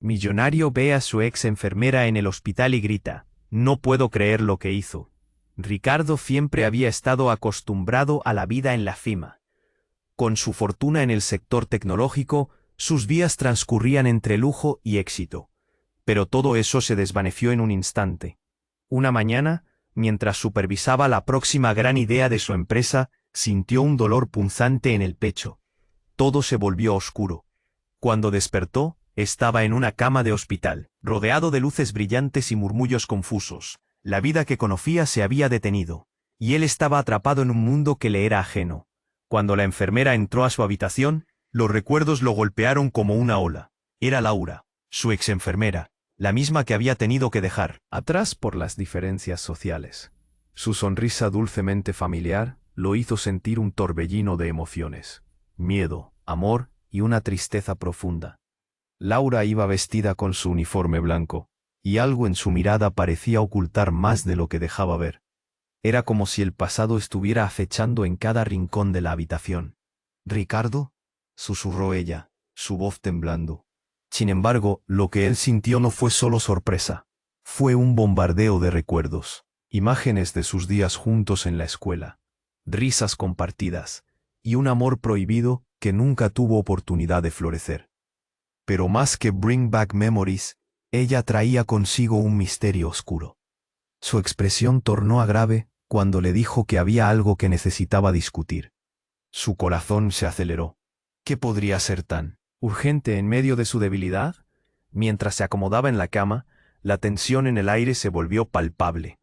Millonario ve a su ex enfermera en el hospital y grita, no puedo creer lo que hizo. Ricardo siempre había estado acostumbrado a la vida en la cima. Con su fortuna en el sector tecnológico, sus días transcurrían entre lujo y éxito. Pero todo eso se desvaneció en un instante. Una mañana, mientras supervisaba la próxima gran idea de su empresa, sintió un dolor punzante en el pecho. Todo se volvió oscuro. Cuando despertó, estaba en una cama de hospital, rodeado de luces brillantes y murmullos confusos. La vida que conocía se había detenido, y él estaba atrapado en un mundo que le era ajeno. Cuando la enfermera entró a su habitación, los recuerdos lo golpearon como una ola. Era Laura, su ex enfermera, la misma que había tenido que dejar atrás por las diferencias sociales. Su sonrisa dulcemente familiar lo hizo sentir un torbellino de emociones, miedo, amor y una tristeza profunda. Laura iba vestida con su uniforme blanco, y algo en su mirada parecía ocultar más de lo que dejaba ver. Era como si el pasado estuviera acechando en cada rincón de la habitación. «¿Ricardo?», susurró ella, su voz temblando. Sin embargo, lo que él sintió no fue solo sorpresa. Fue un bombardeo de recuerdos, imágenes de sus días juntos en la escuela, risas compartidas, y un amor prohibido que nunca tuvo oportunidad de florecer. Pero más que bring back memories, ella traía consigo un misterio oscuro. Su expresión tornó a grave cuando le dijo que había algo que necesitaba discutir. Su corazón se aceleró. ¿Qué podría ser tan urgente en medio de su debilidad? Mientras se acomodaba en la cama, la tensión en el aire se volvió palpable.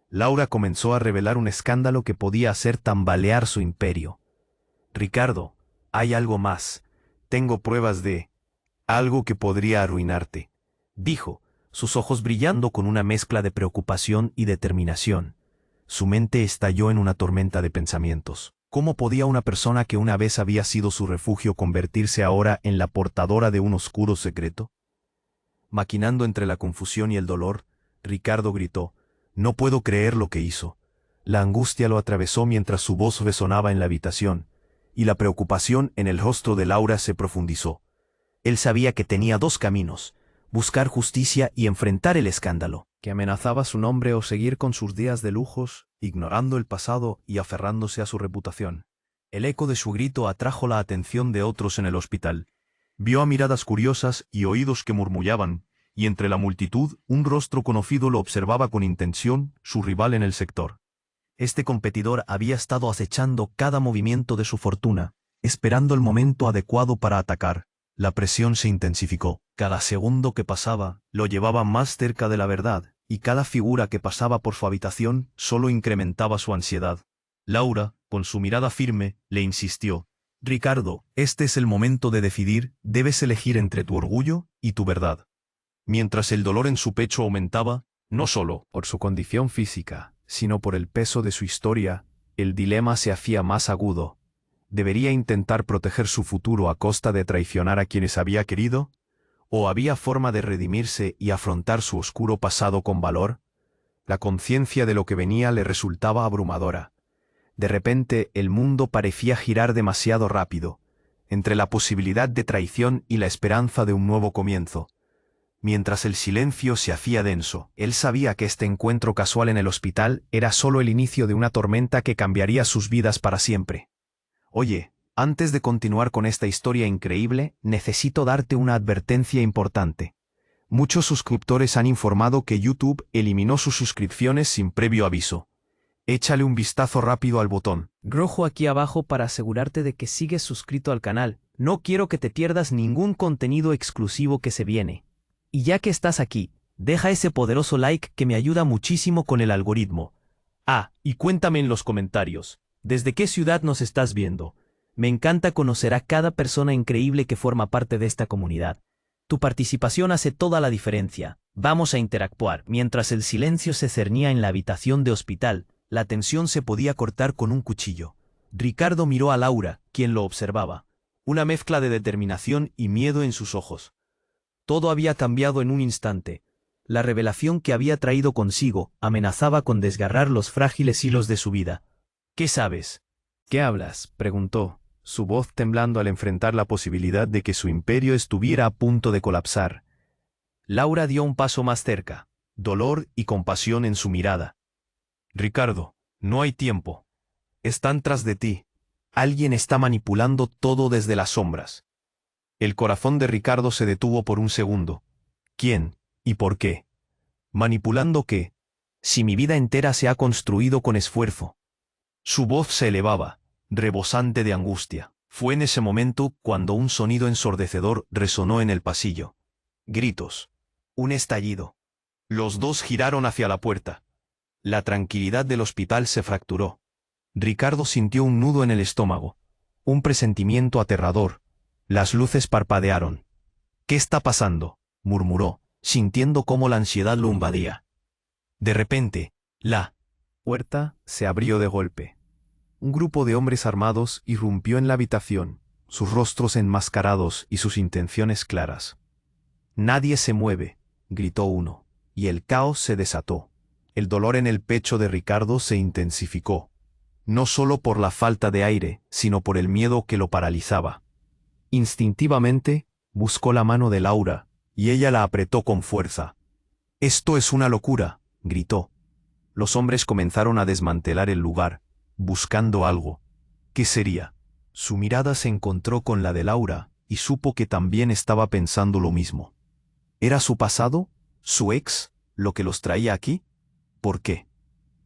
Laura comenzó a revelar un escándalo que podía hacer tambalear su imperio. «Ricardo, hay algo más. Tengo pruebas de algo que podría arruinarte», dijo, sus ojos brillando con una mezcla de preocupación y determinación. Su mente estalló en una tormenta de pensamientos. ¿Cómo podía una persona que una vez había sido su refugio convertirse ahora en la portadora de un oscuro secreto? Maquinando entre la confusión y el dolor, Ricardo gritó, «No puedo creer lo que hizo». La angustia lo atravesó mientras su voz resonaba en la habitación, y la preocupación en el rostro de Laura se profundizó. Él sabía que tenía dos caminos: buscar justicia y enfrentar el escándalo que amenazaba su nombre, o seguir con sus días de lujos, ignorando el pasado y aferrándose a su reputación. El eco de su grito atrajo la atención de otros en el hospital. Vio a miradas curiosas y oídos que murmullaban, y entre la multitud un rostro conocido lo observaba con intención, su rival en el sector. Este competidor había estado acechando cada movimiento de su fortuna, esperando el momento adecuado para atacar. La presión se intensificó. Cada segundo que pasaba lo llevaba más cerca de la verdad, y cada figura que pasaba por su habitación solo incrementaba su ansiedad. Laura, con su mirada firme, le insistió: «Ricardo, este es el momento de decidir, debes elegir entre tu orgullo y tu verdad». Mientras el dolor en su pecho aumentaba, no solo por su condición física, sino por el peso de su historia, el dilema se hacía más agudo. ¿Debería intentar proteger su futuro a costa de traicionar a quienes había querido? ¿O había forma de redimirse y afrontar su oscuro pasado con valor? La conciencia de lo que venía le resultaba abrumadora. De repente, el mundo parecía girar demasiado rápido, entre la posibilidad de traición y la esperanza de un nuevo comienzo. Mientras el silencio se hacía denso, él sabía que este encuentro casual en el hospital era solo el inicio de una tormenta que cambiaría sus vidas para siempre. «Oye, antes de continuar con esta historia increíble, necesito darte una advertencia importante. Muchos suscriptores han informado que YouTube eliminó sus suscripciones sin previo aviso. Échale un vistazo rápido al botón rojo aquí abajo para asegurarte de que sigues suscrito al canal. No quiero que te pierdas ningún contenido exclusivo que se viene. Y ya que estás aquí, deja ese poderoso like que me ayuda muchísimo con el algoritmo. Ah, y cuéntame en los comentarios, ¿desde qué ciudad nos estás viendo? Me encanta conocer a cada persona increíble que forma parte de esta comunidad. Tu participación hace toda la diferencia. Vamos a interactuar». Mientras el silencio se cernía en la habitación de hospital, la tensión se podía cortar con un cuchillo. Ricardo miró a Laura, quien lo observaba. Una mezcla de determinación y miedo en sus ojos. Todo había cambiado en un instante. La revelación que había traído consigo amenazaba con desgarrar los frágiles hilos de su vida. «¿Qué sabes?». «¿Qué hablas?», preguntó, su voz temblando al enfrentar la posibilidad de que su imperio estuviera a punto de colapsar. Laura dio un paso más cerca, dolor y compasión en su mirada. Ricardo, no hay tiempo. Están tras de ti. Alguien está manipulando todo desde las sombras. El corazón de Ricardo se detuvo por un segundo. ¿Quién? ¿Y por qué? ¿Manipulando qué? Si mi vida entera se ha construido con esfuerzo. Su voz se elevaba, rebosante de angustia. Fue en ese momento cuando un sonido ensordecedor resonó en el pasillo. Gritos. Un estallido. Los dos giraron hacia la puerta. La tranquilidad del hospital se fracturó. Ricardo sintió un nudo en el estómago. Un presentimiento aterrador. Las luces parpadearon. «¿Qué está pasando?», murmuró, sintiendo cómo la ansiedad lo invadía. De repente, la puerta se abrió de golpe. Un grupo de hombres armados irrumpió en la habitación, sus rostros enmascarados y sus intenciones claras. «Nadie se mueve», gritó uno, y el caos se desató. El dolor en el pecho de Ricardo se intensificó, no solo por la falta de aire, sino por el miedo que lo paralizaba. Instintivamente, buscó la mano de Laura, y ella la apretó con fuerza. «Esto es una locura», gritó. Los hombres comenzaron a desmantelar el lugar, buscando algo. ¿Qué sería? Su mirada se encontró con la de Laura, y supo que también estaba pensando lo mismo. ¿Era su pasado, su ex, lo que los traía aquí? ¿Por qué?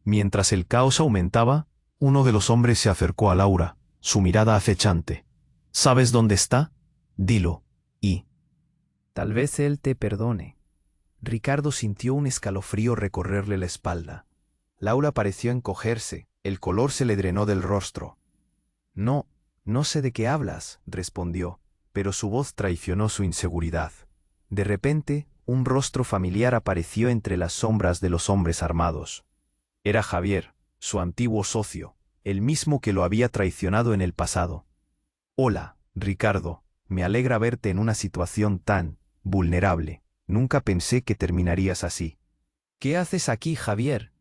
Mientras el caos aumentaba, uno de los hombres se acercó a Laura, su mirada acechante. «¿Sabes dónde está? Dilo, y tal vez él te perdone». Ricardo sintió un escalofrío recorrerle la espalda. Laura pareció encogerse, el color se le drenó del rostro. «No, no sé de qué hablas», respondió, pero su voz traicionó su inseguridad. De repente, un rostro familiar apareció entre las sombras de los hombres armados. Era Javier, su antiguo socio, el mismo que lo había traicionado en el pasado. «Hola, Ricardo, me alegra verte en una situación tan vulnerable. Nunca pensé que terminarías así». «¿Qué haces aquí, Javier?».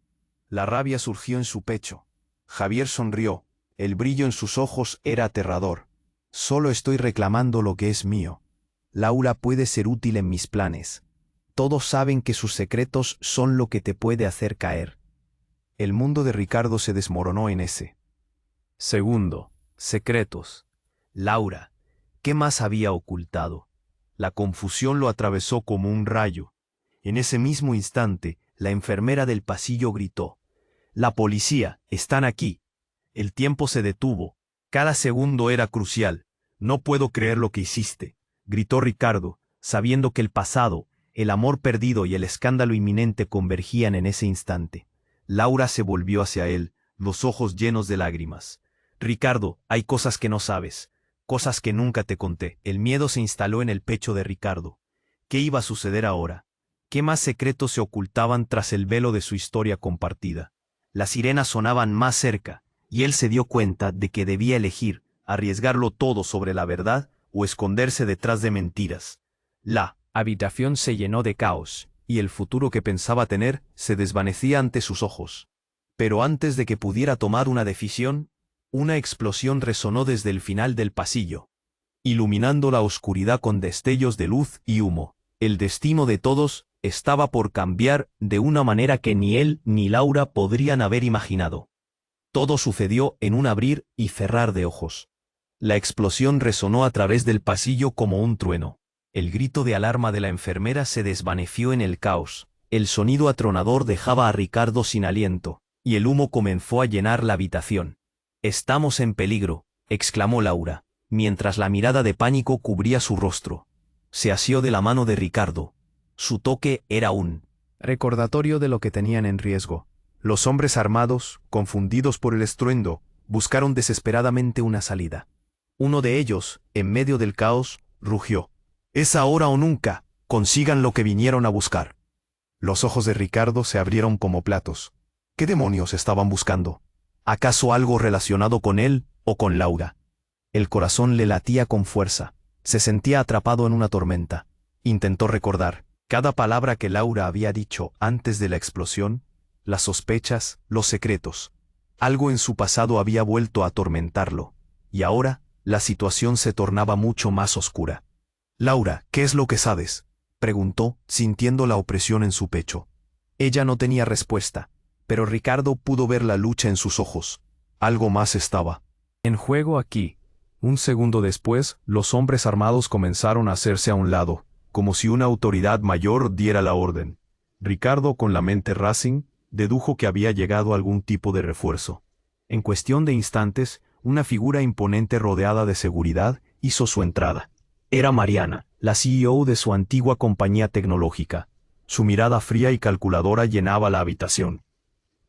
La rabia surgió en su pecho. Javier sonrió. El brillo en sus ojos era aterrador. «Solo estoy reclamando lo que es mío. Laura puede ser útil en mis planes. Todos saben que sus secretos son lo que te puede hacer caer». El mundo de Ricardo se desmoronó en ese segundo. Secretos. Laura. ¿Qué más había ocultado? La confusión lo atravesó como un rayo. En ese mismo instante, la enfermera del pasillo gritó: «La policía, están aquí». El tiempo se detuvo. Cada segundo era crucial. «No puedo creer lo que hiciste», gritó Ricardo, sabiendo que el pasado, el amor perdido y el escándalo inminente convergían en ese instante. Laura se volvió hacia él, los ojos llenos de lágrimas. «Ricardo, hay cosas que no sabes, cosas que nunca te conté». El miedo se instaló en el pecho de Ricardo. ¿Qué iba a suceder ahora? ¿Qué más secretos se ocultaban tras el velo de su historia compartida? Las sirenas sonaban más cerca, y él se dio cuenta de que debía elegir, arriesgarlo todo sobre la verdad o esconderse detrás de mentiras. La habitación se llenó de caos, y el futuro que pensaba tener se desvanecía ante sus ojos. Pero antes de que pudiera tomar una decisión, una explosión resonó desde el final del pasillo, iluminando la oscuridad con destellos de luz y humo. El destino de todos estaba por cambiar de una manera que ni él ni Laura podrían haber imaginado. Todo sucedió en un abrir y cerrar de ojos. La explosión resonó a través del pasillo como un trueno. El grito de alarma de la enfermera se desvaneció en el caos. El sonido atronador dejaba a Ricardo sin aliento, y el humo comenzó a llenar la habitación. «Estamos en peligro», exclamó Laura, mientras la mirada de pánico cubría su rostro. Se asió de la mano de Ricardo. Su toque era un recordatorio de lo que tenían en riesgo. Los hombres armados, confundidos por el estruendo, buscaron desesperadamente una salida. Uno de ellos, en medio del caos, rugió: «Es ahora o nunca, consigan lo que vinieron a buscar». Los ojos de Ricardo se abrieron como platos. ¿Qué demonios estaban buscando? ¿Acaso algo relacionado con él o con Laura? El corazón le latía con fuerza. Se sentía atrapado en una tormenta. Intentó recordar cada palabra que Laura había dicho antes de la explosión, las sospechas, los secretos. Algo en su pasado había vuelto a atormentarlo, y ahora la situación se tornaba mucho más oscura. «Laura, ¿qué es lo que sabes?», preguntó, sintiendo la opresión en su pecho. Ella no tenía respuesta, pero Ricardo pudo ver la lucha en sus ojos. Algo más estaba en juego aquí. Un segundo después, los hombres armados comenzaron a hacerse a un lado, como si una autoridad mayor diera la orden. Ricardo, con la mente Racing, dedujo que había llegado algún tipo de refuerzo. En cuestión de instantes, una figura imponente rodeada de seguridad hizo su entrada. Era Mariana, la CEO de su antigua compañía tecnológica. Su mirada fría y calculadora llenaba la habitación.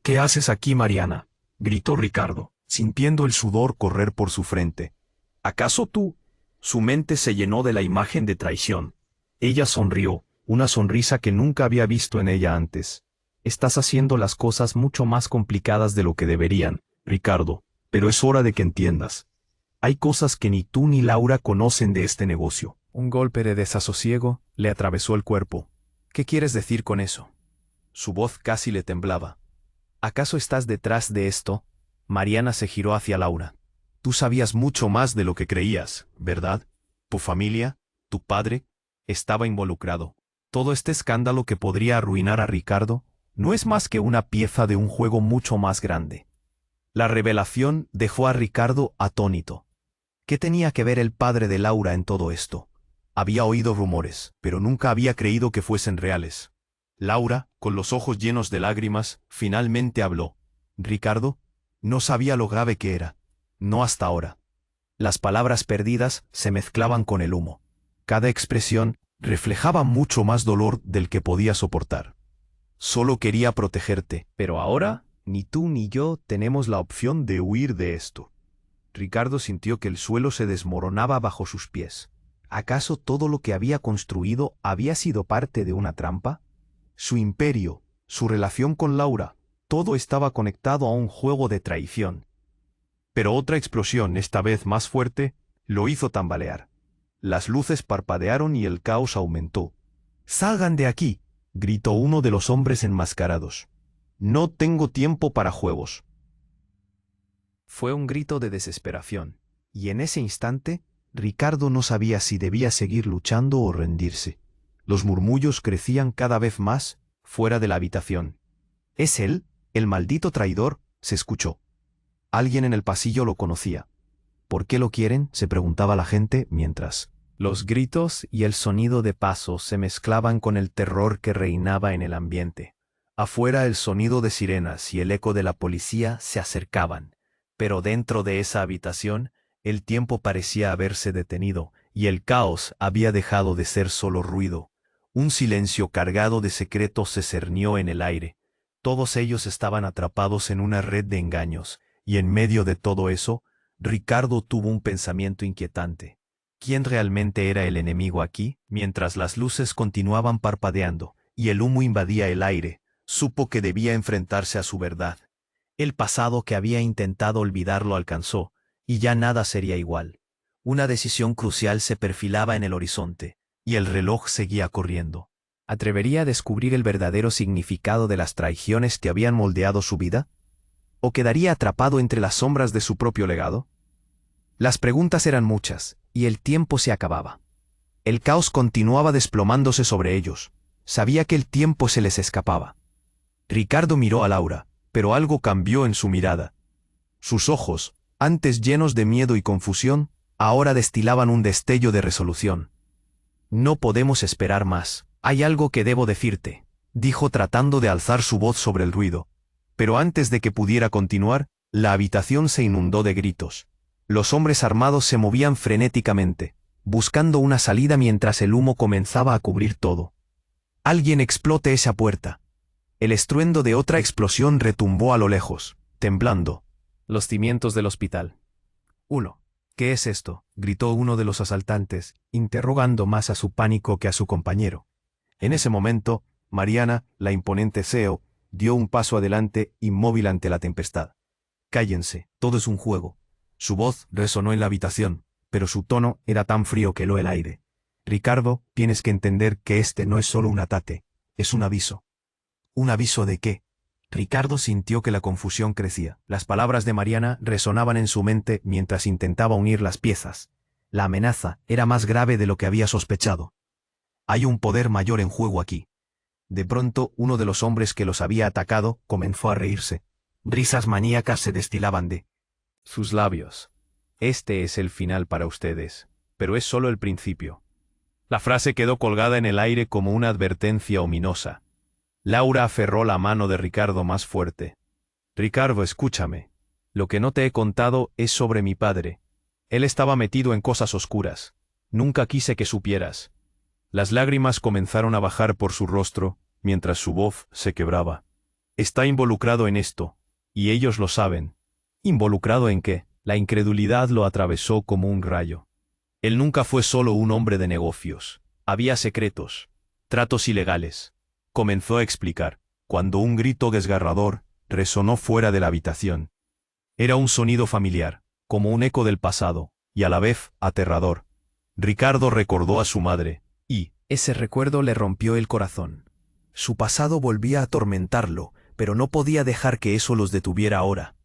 «¿Qué haces aquí, Mariana?», gritó Ricardo, sintiendo el sudor correr por su frente. «¿Acaso tú?». Su mente se llenó de la imagen de traición. Ella sonrió, una sonrisa que nunca había visto en ella antes. «Estás haciendo las cosas mucho más complicadas de lo que deberían, Ricardo, pero es hora de que entiendas. Hay cosas que ni tú ni Laura conocen de este negocio». Un golpe de desasosiego le atravesó el cuerpo. «¿Qué quieres decir con eso?». Su voz casi le temblaba. «¿Acaso estás detrás de esto?». Mariana se giró hacia Laura. «Tú sabías mucho más de lo que creías, ¿verdad? Tu familia, tu padre, estaba involucrado. Todo este escándalo que podría arruinar a Ricardo no es más que una pieza de un juego mucho más grande». La revelación dejó a Ricardo atónito. ¿Qué tenía que ver el padre de Laura en todo esto? Había oído rumores, pero nunca había creído que fuesen reales. Laura, con los ojos llenos de lágrimas, finalmente habló. «Ricardo, no sabía lo grave que era. No hasta ahora». Las palabras perdidas se mezclaban con el humo. Cada expresión reflejaba mucho más dolor del que podía soportar. «Solo quería protegerte, pero ahora ni tú ni yo tenemos la opción de huir de esto». Ricardo sintió que el suelo se desmoronaba bajo sus pies. ¿Acaso todo lo que había construido había sido parte de una trampa? Su imperio, su relación con Laura, todo estaba conectado a un juego de traición. Pero otra explosión, esta vez más fuerte, lo hizo tambalear. Las luces parpadearon y el caos aumentó. «¡Salgan de aquí!», gritó uno de los hombres enmascarados. «No tengo tiempo para juegos». Fue un grito de desesperación, y en ese instante, Ricardo no sabía si debía seguir luchando o rendirse. Los murmullos crecían cada vez más fuera de la habitación. «¿Es él, el maldito traidor?», se escuchó. Alguien en el pasillo lo conocía. «¿Por qué lo quieren?», se preguntaba la gente mientras. Los gritos y el sonido de pasos se mezclaban con el terror que reinaba en el ambiente. Afuera el sonido de sirenas y el eco de la policía se acercaban, pero dentro de esa habitación el tiempo parecía haberse detenido y el caos había dejado de ser solo ruido. Un silencio cargado de secretos se cernió en el aire. Todos ellos estaban atrapados en una red de engaños, y en medio de todo eso, Ricardo tuvo un pensamiento inquietante. ¿Quién realmente era el enemigo aquí? Mientras las luces continuaban parpadeando y el humo invadía el aire, supo que debía enfrentarse a su verdad. El pasado que había intentado olvidar lo alcanzó, y ya nada sería igual. Una decisión crucial se perfilaba en el horizonte, y el reloj seguía corriendo. ¿Atrevería a descubrir el verdadero significado de las traiciones que habían moldeado su vida? ¿O quedaría atrapado entre las sombras de su propio legado? Las preguntas eran muchas, y el tiempo se acababa. El caos continuaba desplomándose sobre ellos. Sabía que el tiempo se les escapaba. Ricardo miró a Laura, pero algo cambió en su mirada. Sus ojos, antes llenos de miedo y confusión, ahora destilaban un destello de resolución. «No podemos esperar más. Hay algo que debo decirte», dijo tratando de alzar su voz sobre el ruido. Pero antes de que pudiera continuar, la habitación se inundó de gritos. Los hombres armados se movían frenéticamente, buscando una salida mientras el humo comenzaba a cubrir todo. «Alguien explote esa puerta». El estruendo de otra explosión retumbó a lo lejos, temblando. Los cimientos del hospital. «1. ¿Qué es esto?», gritó uno de los asaltantes, interrogando más a su pánico que a su compañero. En ese momento, Mariana, la imponente CEO, dio un paso adelante, inmóvil ante la tempestad. «Cállense, todo es un juego». Su voz resonó en la habitación, pero su tono era tan frío que heló el aire. «Ricardo, tienes que entender que este no es solo un ataque, es un aviso». «¿Un aviso de qué?». Ricardo sintió que la confusión crecía. Las palabras de Mariana resonaban en su mente mientras intentaba unir las piezas. La amenaza era más grave de lo que había sospechado. Hay un poder mayor en juego aquí. De pronto, uno de los hombres que los había atacado comenzó a reírse. Risas maníacas se destilaban de sus labios. Este es el final para ustedes, pero es solo el principio. La frase quedó colgada en el aire como una advertencia ominosa. Laura aferró la mano de Ricardo más fuerte. Ricardo, escúchame. Lo que no te he contado es sobre mi padre. Él estaba metido en cosas oscuras. Nunca quise que supieras. Las lágrimas comenzaron a bajar por su rostro, mientras su voz se quebraba. Está involucrado en esto, y ellos lo saben. ¿Involucrado en qué? La incredulidad lo atravesó como un rayo. Él nunca fue solo un hombre de negocios. Había secretos, tratos ilegales. Comenzó a explicar, cuando un grito desgarrador resonó fuera de la habitación. Era un sonido familiar, como un eco del pasado, y a la vez aterrador. Ricardo recordó a su madre, y ese recuerdo le rompió el corazón. Su pasado volvía a atormentarlo, pero no podía dejar que eso los detuviera ahora.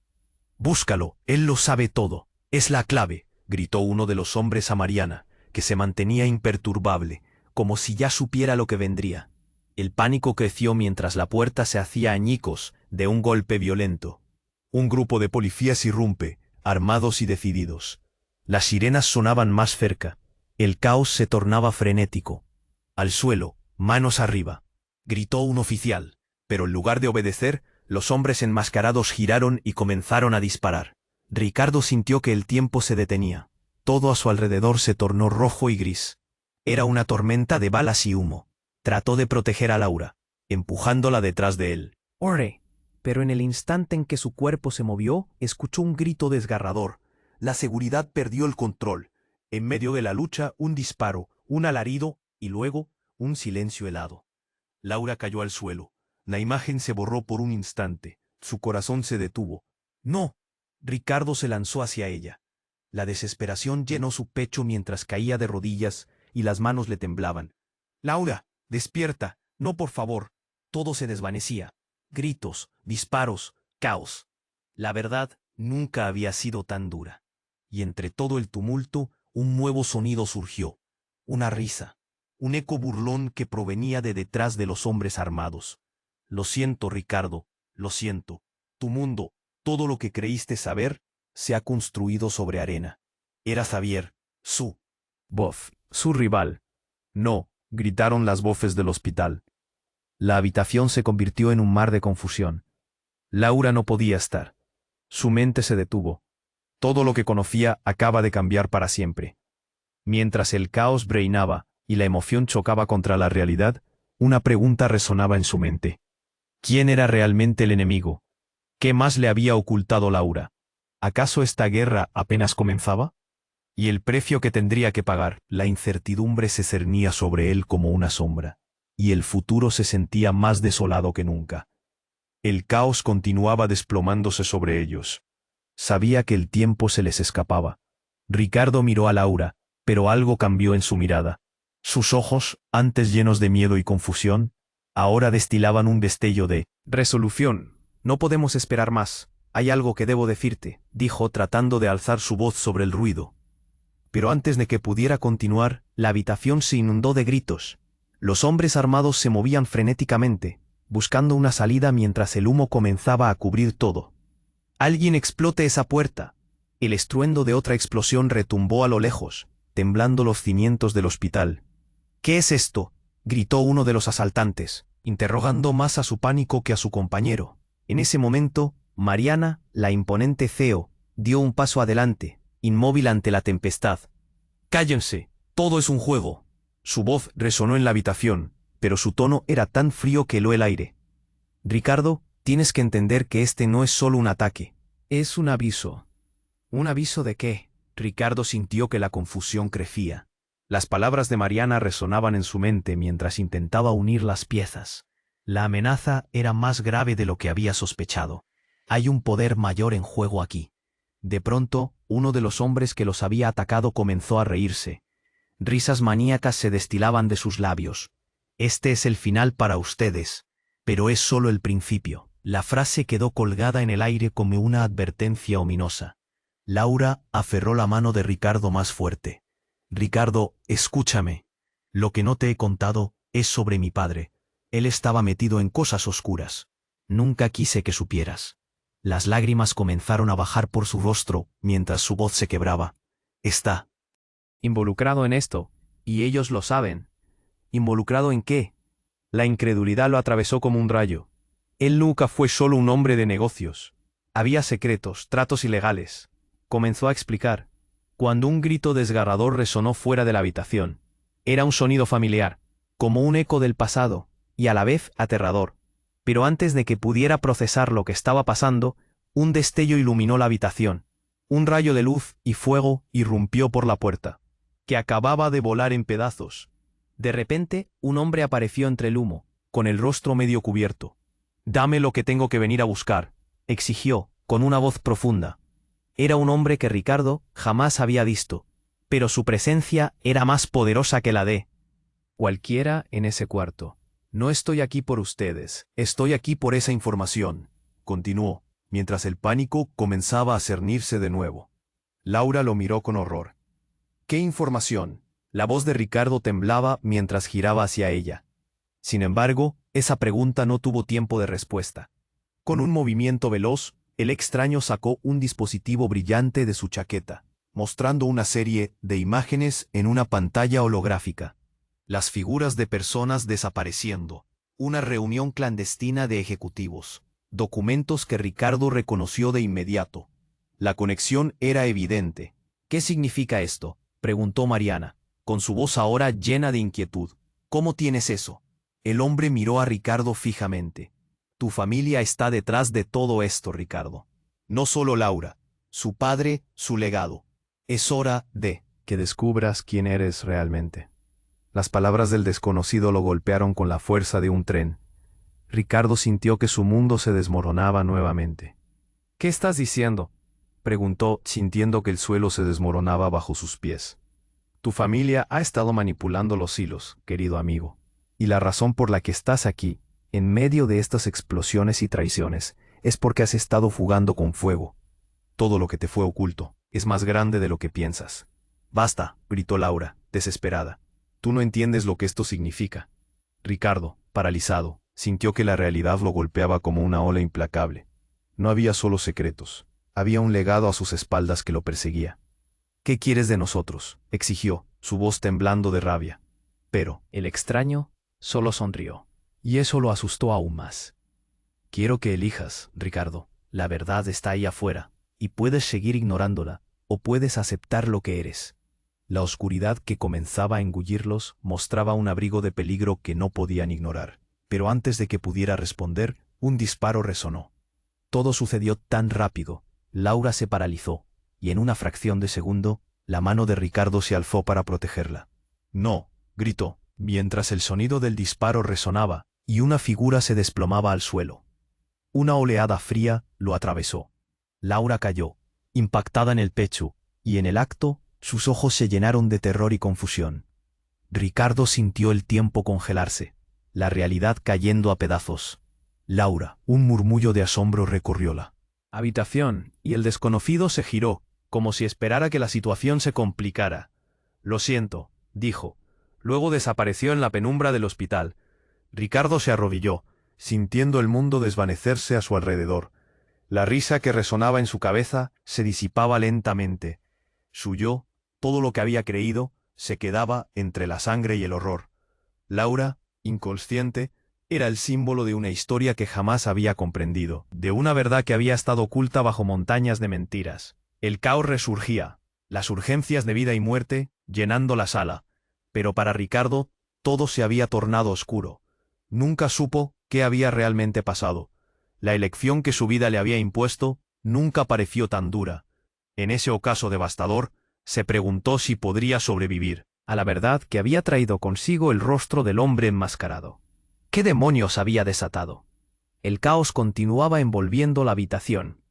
«Búscalo, él lo sabe todo. Es la clave», gritó uno de los hombres a Mariana, que se mantenía imperturbable, como si ya supiera lo que vendría. El pánico creció mientras la puerta se hacía añicos de un golpe violento. Un grupo de policías irrumpe, armados y decididos. Las sirenas sonaban más cerca. El caos se tornaba frenético. «Al suelo, manos arriba», gritó un oficial, pero en lugar de obedecer, los hombres enmascarados giraron y comenzaron a disparar. Ricardo sintió que el tiempo se detenía. Todo a su alrededor se tornó rojo y gris. Era una tormenta de balas y humo. Trató de proteger a Laura, empujándola detrás de él. «Ore», pero en el instante en que su cuerpo se movió, escuchó un grito desgarrador. La seguridad perdió el control. En medio de la lucha, un disparo, un alarido y luego un silencio helado. Laura cayó al suelo. La imagen se borró por un instante. Su corazón se detuvo. «No». Ricardo se lanzó hacia ella. La desesperación llenó su pecho mientras caía de rodillas y las manos le temblaban. «Laura, despierta. No, por favor». Todo se desvanecía. Gritos, disparos, caos. La verdad nunca había sido tan dura. Y entre todo el tumulto, un nuevo sonido surgió. Una risa. Un eco burlón que provenía de detrás de los hombres armados. «Lo siento, Ricardo, lo siento. Tu mundo, todo lo que creíste saber, se ha construido sobre arena. Era Xavier, su voz, su rival». «No», gritaron las voces del hospital. La habitación se convirtió en un mar de confusión. Laura no podía estar. Su mente se detuvo. Todo lo que conocía acaba de cambiar para siempre. Mientras el caos reinaba y la emoción chocaba contra la realidad, una pregunta resonaba en su mente. ¿Quién era realmente el enemigo? ¿Qué más le había ocultado Laura? ¿Acaso esta guerra apenas comenzaba? Y el precio que tendría que pagar, la incertidumbre se cernía sobre él como una sombra, y el futuro se sentía más desolado que nunca. El caos continuaba desplomándose sobre ellos. Sabía que el tiempo se les escapaba. Ricardo miró a Laura, pero algo cambió en su mirada. Sus ojos, antes llenos de miedo y confusión, ahora destilaban un destello de resolución. «No podemos esperar más. Hay algo que debo decirte», dijo tratando de alzar su voz sobre el ruido. Pero antes de que pudiera continuar, la habitación se inundó de gritos. Los hombres armados se movían frenéticamente, buscando una salida mientras el humo comenzaba a cubrir todo. «Alguien explote esa puerta». El estruendo de otra explosión retumbó a lo lejos, temblando los cimientos del hospital. «¿Qué es esto?», gritó uno de los asaltantes, interrogando más a su pánico que a su compañero. En ese momento, Mariana, la imponente CEO, dio un paso adelante, inmóvil ante la tempestad. «Cállense, todo es un juego». Su voz resonó en la habitación, pero su tono era tan frío que heló el aire. «Ricardo, tienes que entender que este no es solo un ataque. Es un aviso». «¿Un aviso de qué?». Ricardo sintió que la confusión crecía. Las palabras de Mariana resonaban en su mente mientras intentaba unir las piezas. La amenaza era más grave de lo que había sospechado. «Hay un poder mayor en juego aquí». De pronto, uno de los hombres que los había atacado comenzó a reírse. Risas maníacas se destilaban de sus labios. «Este es el final para ustedes, pero es solo el principio». La frase quedó colgada en el aire como una advertencia ominosa. Laura aferró la mano de Ricardo más fuerte. «Ricardo, escúchame». Lo que no te he contado es sobre mi padre. Él estaba metido en cosas oscuras. Nunca quise que supieras. Las lágrimas comenzaron a bajar por su rostro mientras su voz se quebraba. Está Involucrado en esto, y ellos lo saben. ¿Involucrado en qué? La incredulidad lo atravesó como un rayo. Él nunca fue solo un hombre de negocios. Había secretos, tratos ilegales. Comenzó a explicar. Cuando un grito desgarrador resonó fuera de la habitación. Era un sonido familiar, como un eco del pasado, y a la vez aterrador. Pero antes de que pudiera procesar lo que estaba pasando, un destello iluminó la habitación. Un rayo de luz y fuego irrumpió por la puerta, que acababa de volar en pedazos. De repente, un hombre apareció entre el humo, con el rostro medio cubierto. «Dame lo que tengo que venir a buscar», exigió, con una voz profunda. Era un hombre que Ricardo jamás había visto, pero su presencia era más poderosa que la de cualquiera en ese cuarto. «No estoy aquí por ustedes, estoy aquí por esa información», continuó, mientras el pánico comenzaba a cernirse de nuevo. Laura lo miró con horror. «¿Qué información?». La voz de Ricardo temblaba mientras giraba hacia ella. Sin embargo, esa pregunta no tuvo tiempo de respuesta. Con un movimiento veloz, el extraño sacó un dispositivo brillante de su chaqueta, mostrando una serie de imágenes en una pantalla holográfica. Las figuras de personas desapareciendo, una reunión clandestina de ejecutivos, documentos que Ricardo reconoció de inmediato. La conexión era evidente. «¿Qué significa esto?», preguntó Mariana, con su voz ahora llena de inquietud. «¿Cómo tienes eso?». El hombre miró a Ricardo fijamente. «Tu familia está detrás de todo esto, Ricardo. No solo Laura, su padre, su legado. Es hora de que descubras quién eres realmente». Las palabras del desconocido lo golpearon con la fuerza de un tren. Ricardo sintió que su mundo se desmoronaba nuevamente. «¿Qué estás diciendo?», preguntó, sintiendo que el suelo se desmoronaba bajo sus pies. «Tu familia ha estado manipulando los hilos, querido amigo. Y la razón por la que estás aquí, en medio de estas explosiones y traiciones, es porque has estado jugando con fuego. Todo lo que te fue oculto es más grande de lo que piensas». «Basta», gritó Laura, desesperada. «Tú no entiendes lo que esto significa». Ricardo, paralizado, sintió que la realidad lo golpeaba como una ola implacable. No había solo secretos, había un legado a sus espaldas que lo perseguía. «¿Qué quieres de nosotros?», exigió, su voz temblando de rabia. Pero el extraño solo sonrió, y eso lo asustó aún más. «Quiero que elijas, Ricardo. La verdad está ahí afuera, y puedes seguir ignorándola, o puedes aceptar lo que eres». La oscuridad que comenzaba a engullirlos mostraba un abrigo de peligro que no podían ignorar. Pero antes de que pudiera responder, un disparo resonó. Todo sucedió tan rápido. Laura se paralizó, y en una fracción de segundo, la mano de Ricardo se alzó para protegerla. «No», gritó, mientras el sonido del disparo resonaba, y una figura se desplomaba al suelo. Una oleada fría lo atravesó. Laura cayó, impactada en el pecho, y en el acto, sus ojos se llenaron de terror y confusión. Ricardo sintió el tiempo congelarse, la realidad cayendo a pedazos. «Laura», un murmullo de asombro recorrió la habitación, y el desconocido se giró, como si esperara que la situación se complicara. «Lo siento», dijo. Luego desapareció en la penumbra del hospital. Ricardo se arrodilló, sintiendo el mundo desvanecerse a su alrededor. La risa que resonaba en su cabeza se disipaba lentamente. Su yo, todo lo que había creído, se quedaba entre la sangre y el horror. Laura, inconsciente, era el símbolo de una historia que jamás había comprendido, de una verdad que había estado oculta bajo montañas de mentiras. El caos resurgía, las urgencias de vida y muerte, llenando la sala. Pero para Ricardo, todo se había tornado oscuro. Nunca supo qué había realmente pasado. La elección que su vida le había impuesto nunca pareció tan dura. En ese ocaso devastador, se preguntó si podría sobrevivir a la verdad que había traído consigo el rostro del hombre enmascarado. ¿Qué demonios había desatado? El caos continuaba envolviendo la habitación.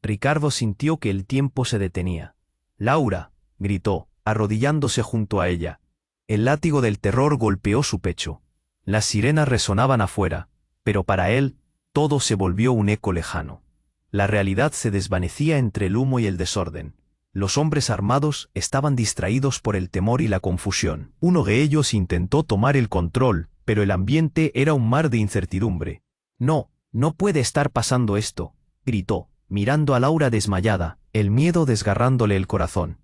Ricardo sintió que el tiempo se detenía. «Laura», gritó, arrodillándose junto a ella. El látigo del terror golpeó su pecho. Las sirenas resonaban afuera, pero para él, todo se volvió un eco lejano. La realidad se desvanecía entre el humo y el desorden. Los hombres armados estaban distraídos por el temor y la confusión. Uno de ellos intentó tomar el control, pero el ambiente era un mar de incertidumbre. No, no puede estar pasando esto, gritó, mirando a Laura desmayada, el miedo desgarrándole el corazón.